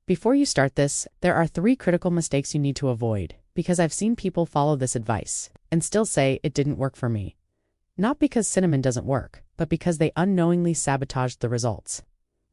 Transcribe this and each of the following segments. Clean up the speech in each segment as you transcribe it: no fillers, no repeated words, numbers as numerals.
Before you start this, there are 3 critical mistakes you need to avoid, because I've seen people follow this advice and still say it didn't work for me. Not because cinnamon doesn't work, but because they unknowingly sabotaged the results.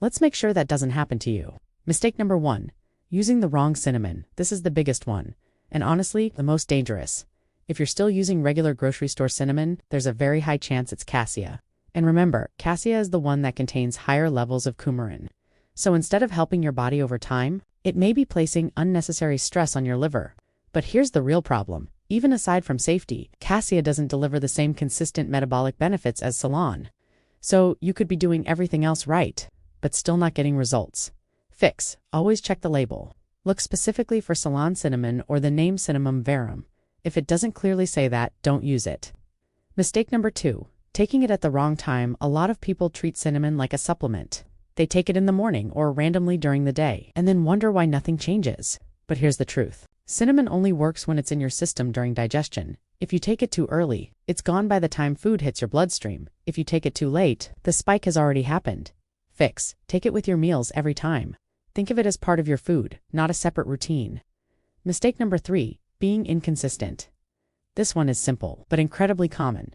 Let's make sure that doesn't happen to you. Mistake number 1, using the wrong cinnamon. This is the biggest one, and honestly, the most dangerous. If you're still using regular grocery store cinnamon, there's a very high chance it's cassia. And remember, cassia is the one that contains higher levels of coumarin. So instead of helping your body over time, it may be placing unnecessary stress on your liver. But here's the real problem. Even aside from safety, cassia doesn't deliver the same consistent metabolic benefits as Ceylon. So you could be doing everything else right, but still not getting results. Fix: always check the label. Look specifically for Ceylon cinnamon or the name Cinnamon verum. If it doesn't clearly say that, don't use it. Mistake number 2, taking it at the wrong time. A lot of people treat cinnamon like a supplement. They take it in the morning or randomly during the day, and then wonder why nothing changes. But here's the truth. Cinnamon only works when it's in your system during digestion. If you take it too early, it's gone by the time food hits your bloodstream. If you take it too late, the spike has already happened. Fix: take it with your meals every time. Think of it as part of your food, not a separate routine. Mistake number 3, being inconsistent. This one is simple, but incredibly common.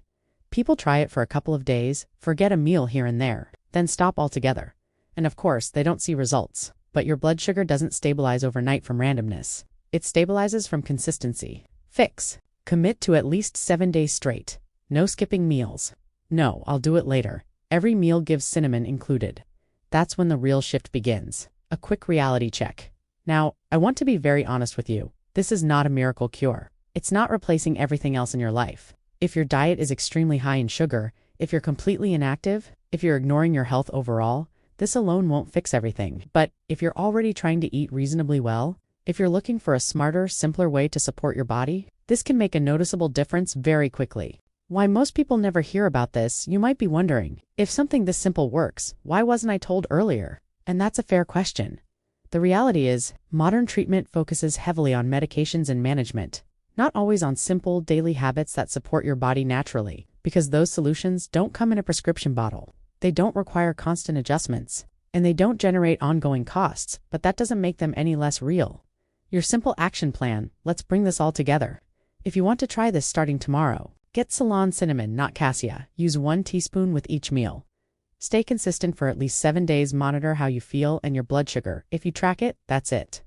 People try it for a couple of days, forget a meal here and there, then stop altogether. And of course, they don't see results. But your blood sugar doesn't stabilize overnight from randomness. It stabilizes from consistency. Fix: commit to at least 7 days straight. No skipping meals. No, I'll do it later. Every meal gives cinnamon included. That's when the real shift begins. A quick reality check. Now, I want to be very honest with you. This is not a miracle cure. It's not replacing everything else in your life. If your diet is extremely high in sugar, if you're completely inactive, if you're ignoring your health overall, this alone won't fix everything. But if you're already trying to eat reasonably well, if you're looking for a smarter, simpler way to support your body, this can make a noticeable difference very quickly. Why most people never hear about this, you might be wondering. If something this simple works, why wasn't I told earlier? And that's a fair question. The reality is, modern treatment focuses heavily on medications and management, not always on simple, daily habits that support your body naturally, because those solutions don't come in a prescription bottle. They don't require constant adjustments, and they don't generate ongoing costs, but that doesn't make them any less real. Your simple action plan: let's bring this all together. If you want to try this starting tomorrow, get Ceylon cinnamon, not cassia. Use 1 teaspoon with each meal. Stay consistent for at least 7 days. Monitor how you feel and your blood sugar. If you track it, that's it.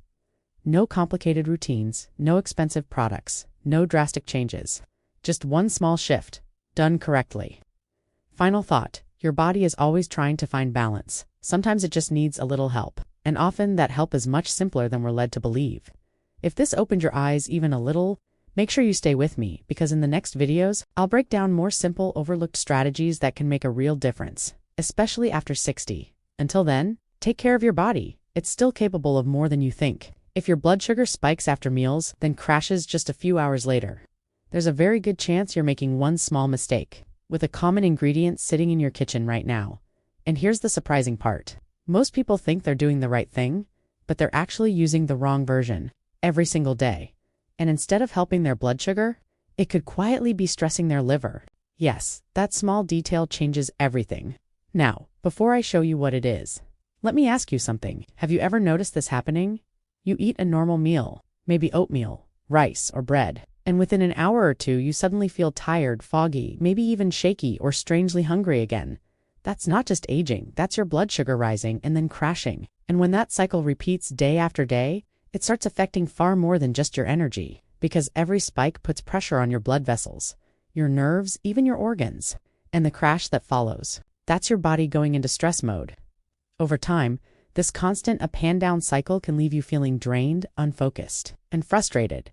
No complicated routines, no expensive products, no drastic changes. Just one small shift, done correctly. Final thought: your body is always trying to find balance. Sometimes it just needs a little help, and often that help is much simpler than we're led to believe. If this opened your eyes even a little, make sure you stay with me, because in the next videos, I'll break down more simple, overlooked strategies that can make a real difference, especially after 60. Until then, take care of your body. It's still capable of more than you think. If your blood sugar spikes after meals, then crashes just a few hours later, there's a very good chance you're making one small mistake with a common ingredient sitting in your kitchen right now. And here's the surprising part. Most people think they're doing the right thing, but they're actually using the wrong version every single day. And instead of helping their blood sugar, it could quietly be stressing their liver. Yes, that small detail changes everything. Now, before I show you what it is, let me ask you something. Have you ever noticed this happening? You eat a normal meal, maybe oatmeal, rice, or bread, and within an hour or two you suddenly feel tired, foggy, maybe even shaky or strangely hungry again. That's not just aging, that's your blood sugar rising and then crashing. And when that cycle repeats day after day, it starts affecting far more than just your energy, because every spike puts pressure on your blood vessels, your nerves, even your organs. And the crash that follows, that's your body going into stress mode. Over time, this constant up and down cycle can leave you feeling drained, unfocused, and frustrated.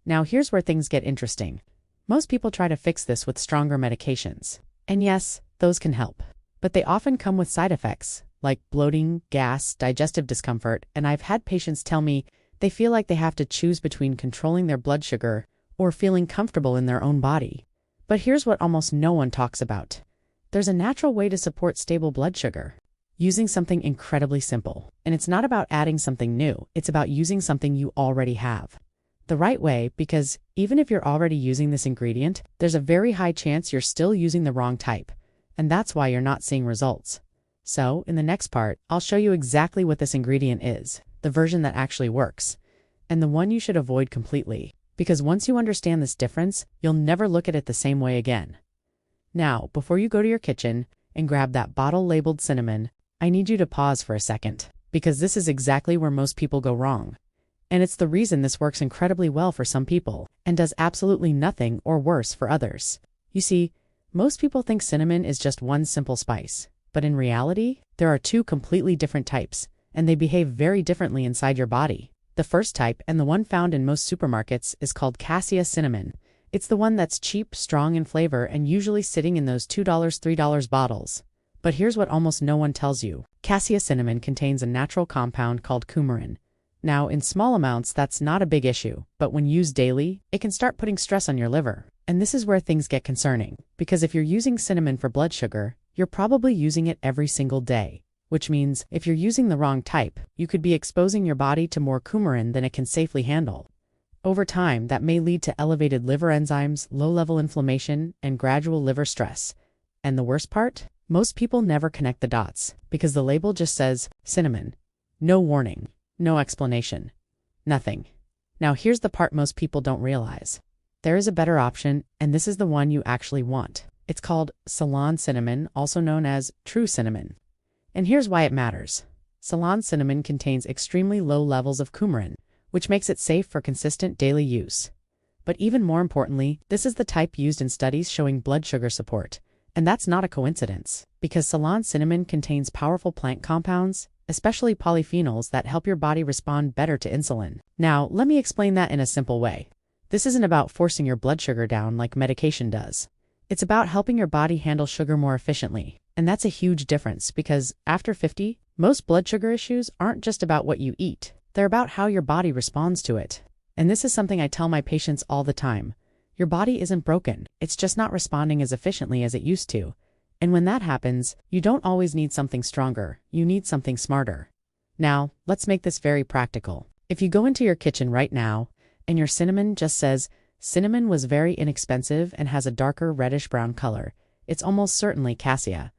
Now here's where things get interesting. Most people try to fix this with stronger medications. And yes, those can help. But they often come with side effects, like bloating, gas, digestive discomfort, and I've had patients tell me they feel like they have to choose between controlling their blood sugar or feeling comfortable in their own body. But here's what almost no one talks about. There's a natural way to support stable blood sugar, using something incredibly simple. And it's not about adding something new, it's about using something you already have the right way, because even if you're already using this ingredient, there's a very high chance you're still using the wrong type, and that's why you're not seeing results. So, in the next part, I'll show you exactly what this ingredient is, the version that actually works, and the one you should avoid completely. Because once you understand this difference, you'll never look at it the same way again. Now, before you go to your kitchen and grab that bottle labeled cinnamon, I need you to pause for a second, because this is exactly where most people go wrong. And it's the reason this works incredibly well for some people and does absolutely nothing or worse for others. You see, most people think cinnamon is just one simple spice, but in reality, there are two completely different types, and they behave very differently inside your body. The first type, and the one found in most supermarkets, is called Cassia cinnamon. It's the one that's cheap, strong in flavor, and usually sitting in those $2, $3 bottles. But here's what almost no one tells you. Cassia cinnamon contains a natural compound called coumarin. Now, in small amounts, that's not a big issue, but when used daily, it can start putting stress on your liver. And this is where things get concerning, because if you're using cinnamon for blood sugar, you're probably using it every single day. Which means, if you're using the wrong type, you could be exposing your body to more coumarin than it can safely handle. Over time, that may lead to elevated liver enzymes, low-level inflammation, and gradual liver stress. And the worst part? Most people never connect the dots, because the label just says, cinnamon. No warning. No explanation. Nothing. Now here's the part most people don't realize. There is a better option, and this is the one you actually want. It's called Ceylon cinnamon, also known as true cinnamon. And here's why it matters. Ceylon cinnamon contains extremely low levels of coumarin, which makes it safe for consistent daily use. But even more importantly, this is the type used in studies showing blood sugar support. And that's not a coincidence, because Ceylon cinnamon contains powerful plant compounds, especially polyphenols that help your body respond better to insulin. Now, let me explain that in a simple way. This isn't about forcing your blood sugar down like medication does. It's about helping your body handle sugar more efficiently. And that's a huge difference because after 50, most blood sugar issues aren't just about what you eat. They're about how your body responds to it. And this is something I tell my patients all the time. Your body isn't broken. It's just not responding as efficiently as it used to. And when that happens, you don't always need something stronger. You need something smarter. Now, let's make this very practical. If you go into your kitchen right now, and your cinnamon just says, cinnamon was very inexpensive and has a darker reddish-brown color, it's almost certainly cassia.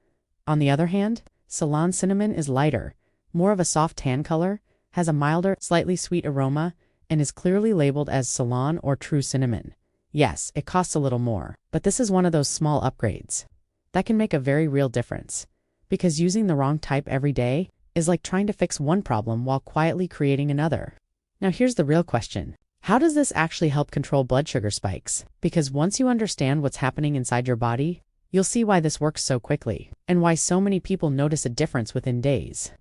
On the other hand, Ceylon cinnamon is lighter, more of a soft tan color, has a milder, slightly sweet aroma, and is clearly labeled as Ceylon or true cinnamon. Yes, it costs a little more, but this is one of those small upgrades that can make a very real difference, because using the wrong type every day is like trying to fix one problem while quietly creating another. Now here's the real question. How does this actually help control blood sugar spikes? Because once you understand what's happening inside your body, you'll see why this works so quickly, and why so many people notice a difference within days.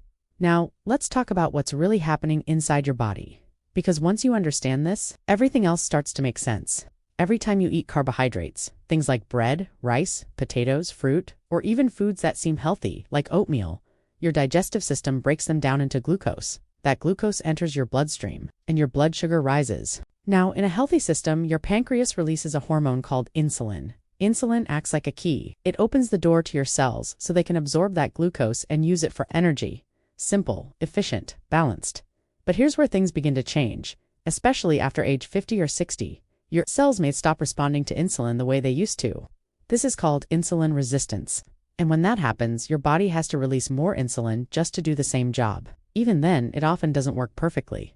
Now, let's talk about what's really happening inside your body. Because once you understand this, everything else starts to make sense. Every time you eat carbohydrates, things like bread, rice, potatoes, fruit, or even foods that seem healthy, like oatmeal, your digestive system breaks them down into glucose. That glucose enters your bloodstream, and your blood sugar rises. Now, in a healthy system, your pancreas releases a hormone called insulin. Insulin acts like a key. It opens the door to your cells so they can absorb that glucose and use it for energy. Simple, efficient, balanced. But here's where things begin to change, especially after age 50 or 60. Your cells may stop responding to insulin the way they used to. This is called insulin resistance. And when that happens, your body has to release more insulin just to do the same job. Even then, it often doesn't work perfectly.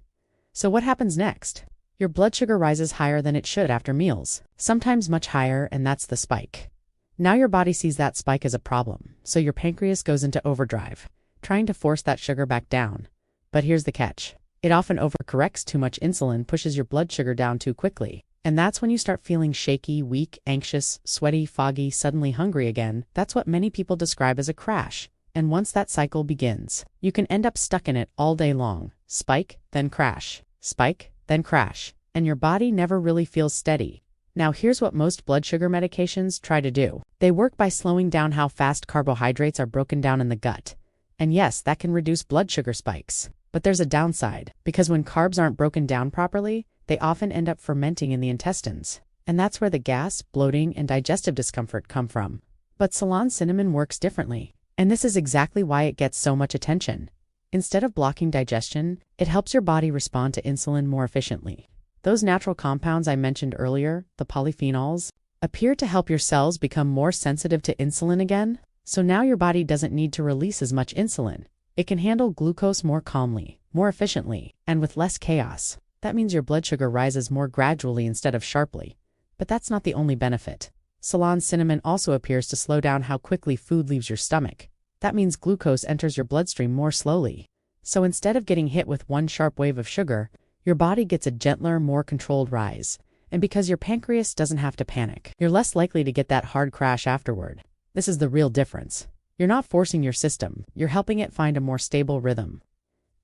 So what happens next? Your blood sugar rises higher than it should after meals, sometimes much higher, and that's the spike. Now your body sees that spike as a problem, so your pancreas goes into overdrive, trying to force that sugar back down. But here's the catch. It often overcorrects. Too much insulin pushes your blood sugar down too quickly. And that's when you start feeling shaky, weak, anxious, sweaty, foggy, suddenly hungry again. That's what many people describe as a crash. And once that cycle begins, you can end up stuck in it all day long. Spike, then crash. Spike, then crash. And your body never really feels steady. Now here's what most blood sugar medications try to do. They work by slowing down how fast carbohydrates are broken down in the gut. And yes, that can reduce blood sugar spikes. But there's a downside, because when carbs aren't broken down properly, they often end up fermenting in the intestines. And that's where the gas, bloating, and digestive discomfort come from. But Ceylon cinnamon works differently. And this is exactly why it gets so much attention. Instead of blocking digestion, it helps your body respond to insulin more efficiently. Those natural compounds I mentioned earlier, the polyphenols, appear to help your cells become more sensitive to insulin again. So now your body doesn't need to release as much insulin. It can handle glucose more calmly. more efficiently, and with less chaos. That means your blood sugar rises more gradually instead of sharply. But that's not the only benefit. Ceylon cinnamon also appears to slow down how quickly food leaves your stomach. That means glucose enters your bloodstream more slowly. So instead of getting hit with one sharp wave of sugar, your body gets a gentler, more controlled rise. And because your pancreas doesn't have to panic, you're less likely to get that hard crash afterward. This is the real difference. You're not forcing your system, you're helping it find a more stable rhythm.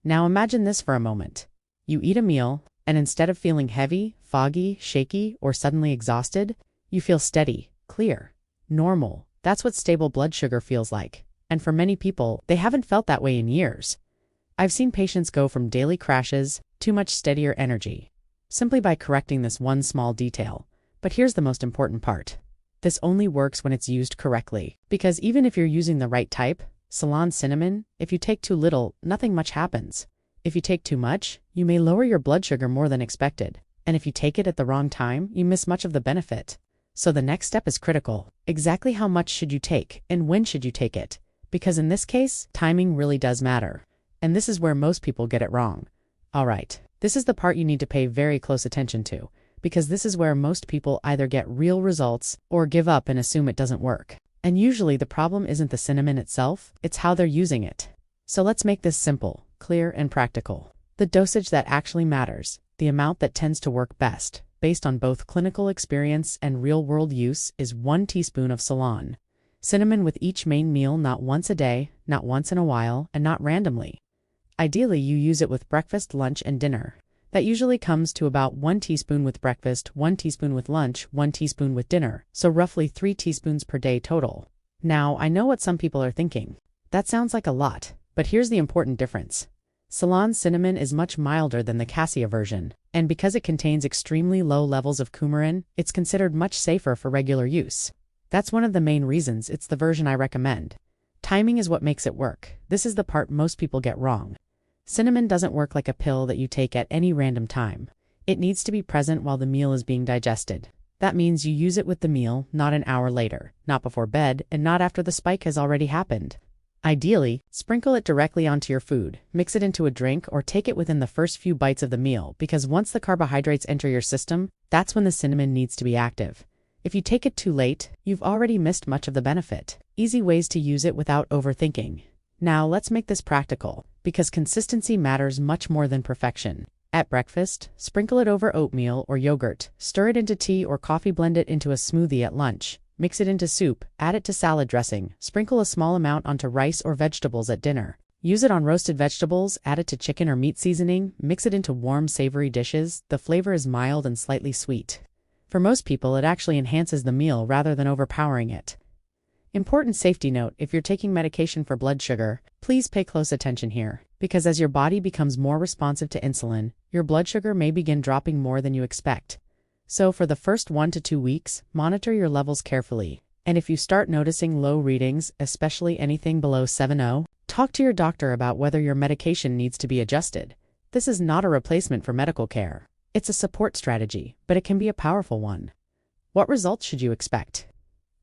Now imagine this for a moment. You eat a meal, and instead of feeling heavy, foggy, shaky, or suddenly exhausted, you feel steady, clear, normal. That's what stable blood sugar feels like. And for many people, they haven't felt that way in years. I've seen patients go from daily crashes to much steadier energy, simply by correcting this one small detail. But here's the most important part. This only works when it's used correctly. Because even if you're using the right type, Ceylon cinnamon, if you take too little, nothing much happens. If you take too much, you may lower your blood sugar more than expected. And if you take it at the wrong time, you miss much of the benefit. So the next step is critical. Exactly how much should you take, and when should you take it? Because in this case, timing really does matter. And this is where most people get it wrong. Alright, this is the part you need to pay very close attention to, because this is where most people either get real results or give up and assume it doesn't work. And usually the problem isn't the cinnamon itself, it's how they're using it. So let's make this simple, clear, and practical. The dosage that actually matters, the amount that tends to work best, based on both clinical experience and real-world use, is 1 teaspoon of Ceylon cinnamon with each main meal, not once a day, not once in a while, and not randomly. Ideally, you use it with breakfast, lunch, and dinner. That usually comes to about 1 teaspoon with breakfast, 1 teaspoon with lunch, 1 teaspoon with dinner, so roughly 3 teaspoons per day total. Now, I know what some people are thinking. That sounds like a lot, but here's the important difference. Ceylon cinnamon is much milder than the Cassia version, and because it contains extremely low levels of coumarin, it's considered much safer for regular use. That's one of the main reasons it's the version I recommend. Timing is what makes it work. This is the part most people get wrong. Cinnamon doesn't work like a pill that you take at any random time. It needs to be present while the meal is being digested. That means you use it with the meal, not an hour later, not before bed, and not after the spike has already happened. Ideally, sprinkle it directly onto your food, mix it into a drink, or take it within the first few bites of the meal, because once the carbohydrates enter your system, that's when the cinnamon needs to be active. If you take it too late, you've already missed much of the benefit. Easy ways to use it without overthinking. Now let's make this practical, because consistency matters much more than perfection. At breakfast, sprinkle it over oatmeal or yogurt, stir it into tea or coffee, blend it into a smoothie at lunch, mix it into soup, add it to salad dressing, sprinkle a small amount onto rice or vegetables at dinner. Use it on roasted vegetables, add it to chicken or meat seasoning, mix it into warm, savory dishes. The flavor is mild and slightly sweet. For most people, it actually enhances the meal rather than overpowering it. Important safety note: if you're taking medication for blood sugar, please pay close attention here, because as your body becomes more responsive to insulin, your blood sugar may begin dropping more than you expect. So for the first 1 to 2 weeks, monitor your levels carefully. And if you start noticing low readings, especially anything below 7.0, talk to your doctor about whether your medication needs to be adjusted. This is not a replacement for medical care. It's a support strategy, but it can be a powerful one. What results should you expect?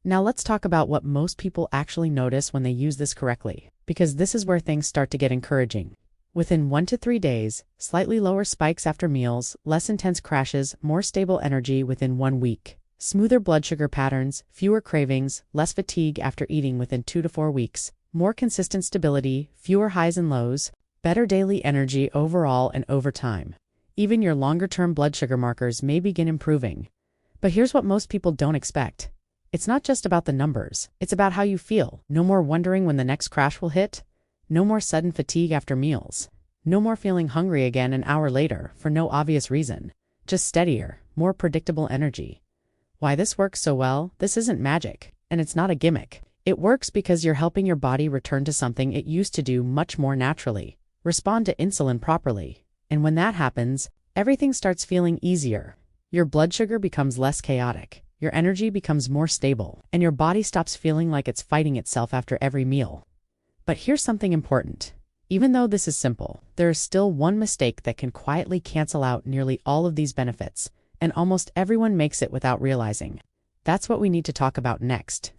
Now let's talk about what most people actually notice when they use this correctly, because this is where things start to get encouraging. Within 1 to 3 days, slightly lower spikes after meals, less intense crashes, more stable energy within 1 week, smoother blood sugar patterns, fewer cravings, less fatigue after eating within 2 to 4 weeks, more consistent stability, fewer highs and lows, better daily energy overall and over time. Even your longer-term blood sugar markers may begin improving. But here's what most people don't expect. It's not just about the numbers, it's about how you feel. No more wondering when the next crash will hit. No more sudden fatigue after meals. No more feeling hungry again an hour later for no obvious reason. Just steadier, more predictable energy. Why this works so well? This isn't magic, and it's not a gimmick. It works because you're helping your body return to something it used to do much more naturally. Respond to insulin properly. And when that happens, everything starts feeling easier. Your blood sugar becomes less chaotic, your energy becomes more stable, and your body stops feeling like it's fighting itself after every meal. But here's something important. Even though this is simple, there is still one mistake that can quietly cancel out nearly all of these benefits, and almost everyone makes it without realizing. That's what we need to talk about next.